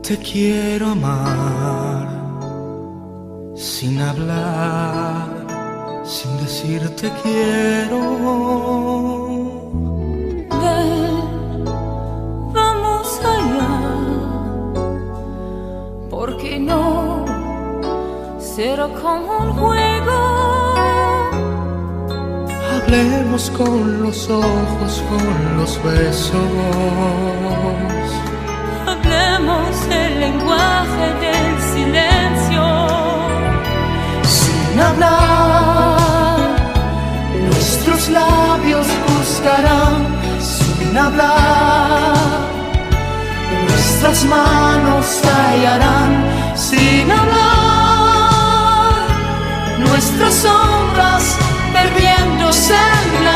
Te quiero amar sin hablar, sin decir te quiero. Ven, vamos allá, porque no será como un juego. Hablemos con los ojos, con los besos. Hablemos el lenguaje del silencio. Sin hablar, nuestros labios buscarán. Sin hablar, nuestras manos hallarán. Sin hablar, nuestras sombras perdiéndose en la